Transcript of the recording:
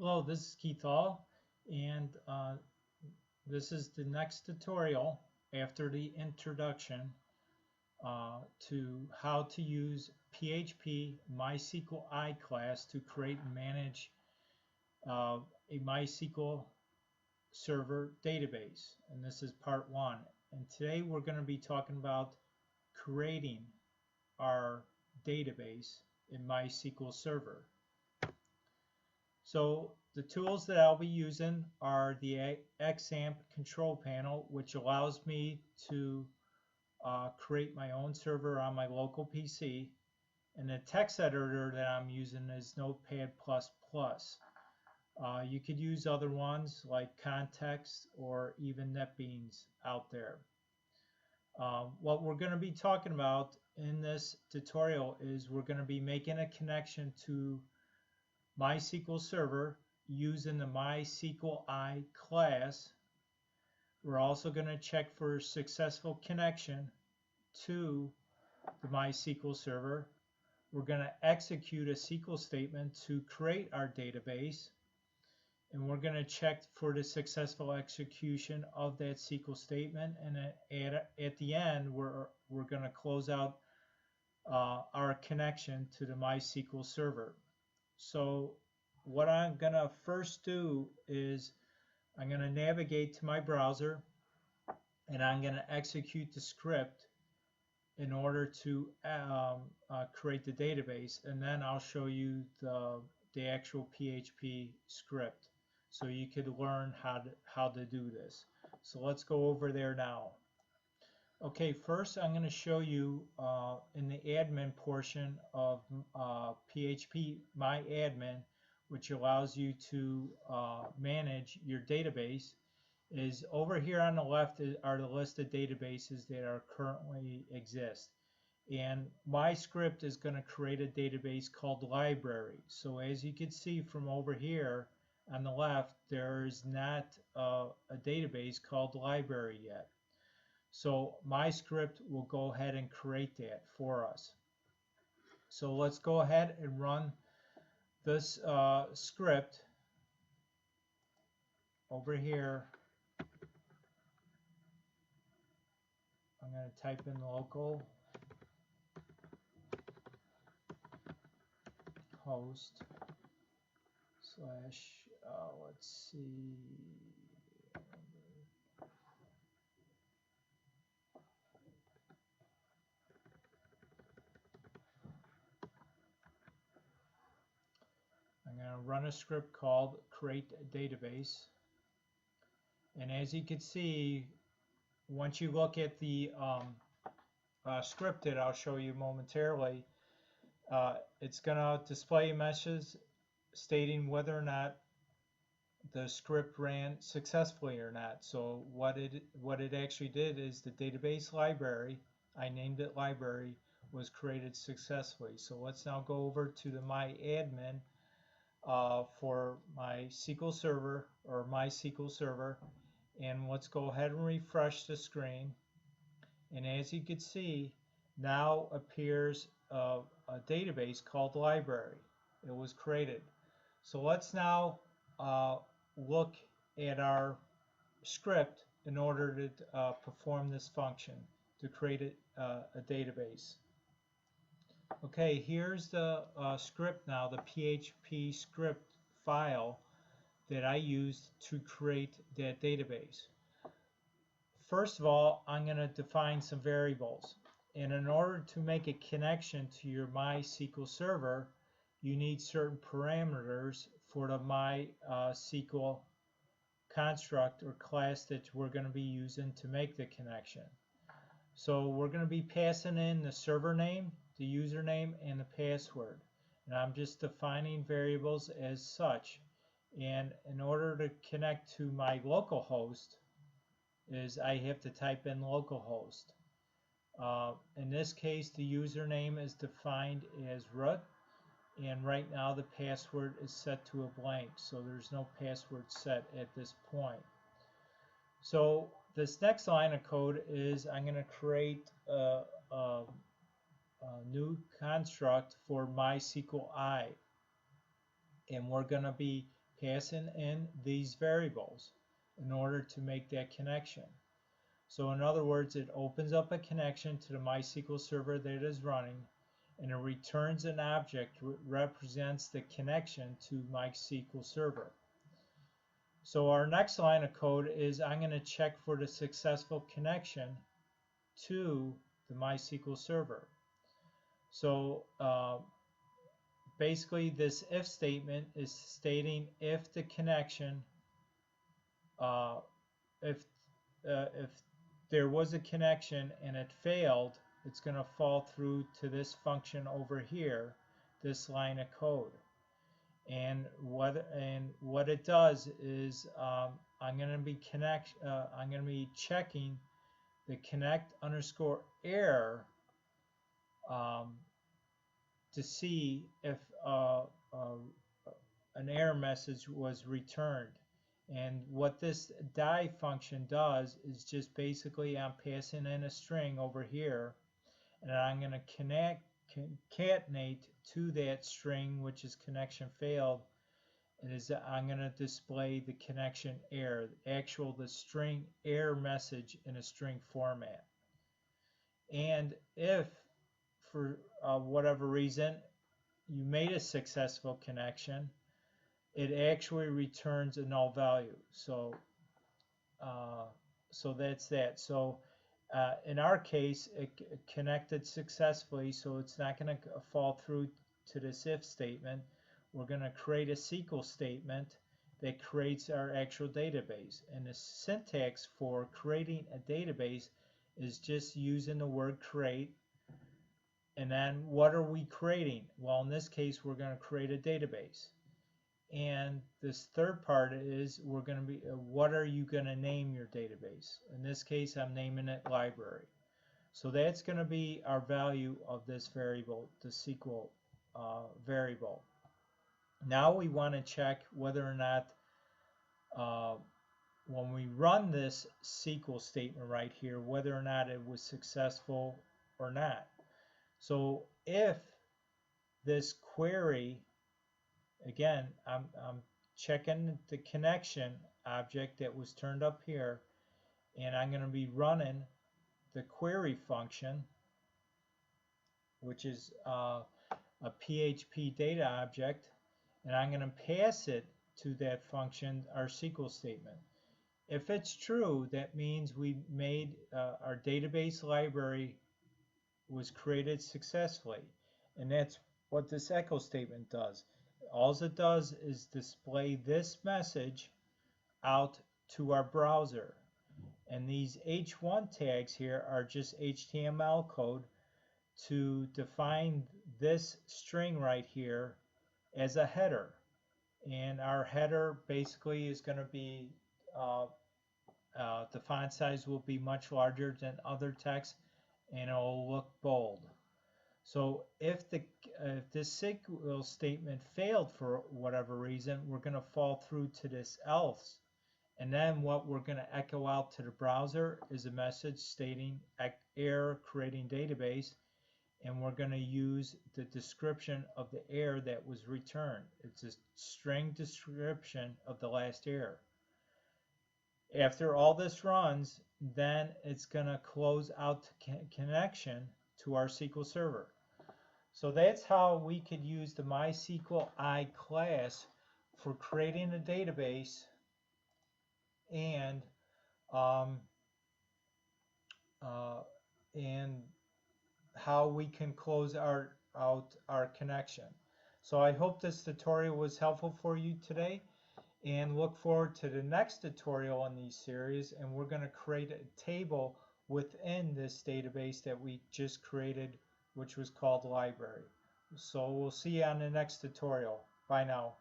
Hello, this is Keith Hall, and this is the next tutorial after the introduction to how to use PHP MySQLi class to create and manage a MySQL server database. And this is part 1. And today we're going to be talking about creating our database in MySQL Server. So the tools that I'll be using are the XAMPP control panel, which allows me to create my own server on my local PC. And the text editor that I'm using is Notepad++. You could use other ones like Context or even NetBeans out there. What we're going to be talking about in this tutorial is we're going to be making a connection to MySQL Server using the MySQLi class. We're also going to check for successful connection to the MySQL Server. We're going to execute a SQL statement to create our database, and we're going to check for the successful execution of that SQL statement, and at the end we're going to close out our connection to the MySQL Server. So what I'm going to first do is I'm going to navigate to my browser, and I'm going to execute the script in order to create the database, and then I'll show you the actual PHP script so you could learn how to do this. So let's go over there now. Okay, first I'm going to show you in the admin portion of PHP MyAdmin, which allows you to manage your database, is over here on the left are the list of databases that are currently exist. And my script is going to create a database called library. So as you can see from over here on the left, there is not a database called library yet. So my script will go ahead and create that for us. So let's go ahead and run this script over here. I'm going to type in local host slash, let's see, I'm going to run a script called create database. And as you can see, once you look at the script that I'll show you momentarily, it's going to display a message stating whether or not the script ran successfully or not. So what it actually did is the database library, I named it library, was created successfully. So let's now go over to the MyAdmin for my SQL Server or MySQL Server, and let's go ahead and refresh the screen. And as you can see, now appears a database called library. It was created. So let's now look at our script in order to perform this function to create a database. Okay, here's the script now, the PHP script file that I used to create that database. First of all, I'm going to define some variables. And in order to make a connection to your MySQL server, you need certain parameters for the MySQL construct or class that we're going to be using to make the connection. So we're going to be passing in the server name, the username, and the password. And I'm just defining variables as such. And in order to connect to my local host, I have to type in localhost. In this case, the username is defined as root, and right now the password is set to a blank, so there's no password set at this point. So this next line of code is I'm going to create a new construct for MySQLi, and we're going to be passing in these variables in order to make that connection. So in other words, it opens up a connection to the MySQL server that it is running, and it returns an object that represents the connection to MySQL server. So our next line of code is I'm going to check for the successful connection to the MySQL server. So basically this if statement is stating if the connection, if there was a connection and it failed, it's going to fall through to this function over here, this line of code. And what it does is I'm going to be checking the connect underscore error to see if an error message was returned. And what this die function does is just basically I'm passing in a string over here, and I'm going to concatenate to that string, which is connection failed, and I'm going to display the connection error, the string error message in a string format. And if for whatever reason you made a successful connection, it actually returns a null value. So that's that. So in our case, it connected successfully, so it's not going to fall through to this if statement. We're going to create a SQL statement that creates our actual database. And the syntax for creating a database is just using the word create. And then what are we creating? Well, in this case, we're going to create a database. And this third part is we're going to be, what are you going to name your database? In this case, I'm naming it library. So that's going to be our value of this variable, the SQL variable. Now we want to check whether or not when we run this SQL statement right here, whether or not it was successful or not. So if this query, again, I'm checking the connection object that was turned up here, and I'm going to be running the query function, which is a PHP data object, and I'm going to pass it to that function our SQL statement. If it's true, that means we made our database library was created successfully, and that's what this echo statement does. All it does is display this message out to our browser, and these H1 tags here are just HTML code to define this string right here as a header. And our header basically is going to be the font size will be much larger than other text, and it will look bold. So if this SQL statement failed for whatever reason, we're going to fall through to this else. And then what we're going to echo out to the browser is a message stating error creating database, and we're going to use the description of the error that was returned. It's a string description of the last error. After all this runs, then it's going to close out connection to our SQL server. So that's how we could use the MySQLi class for creating a database and how we can close out our connection. So I hope this tutorial was helpful for you today, and look forward to the next tutorial in this series, and we're going to create a table within this database that we just created, which was called library. So we'll see you on the next tutorial. Bye now.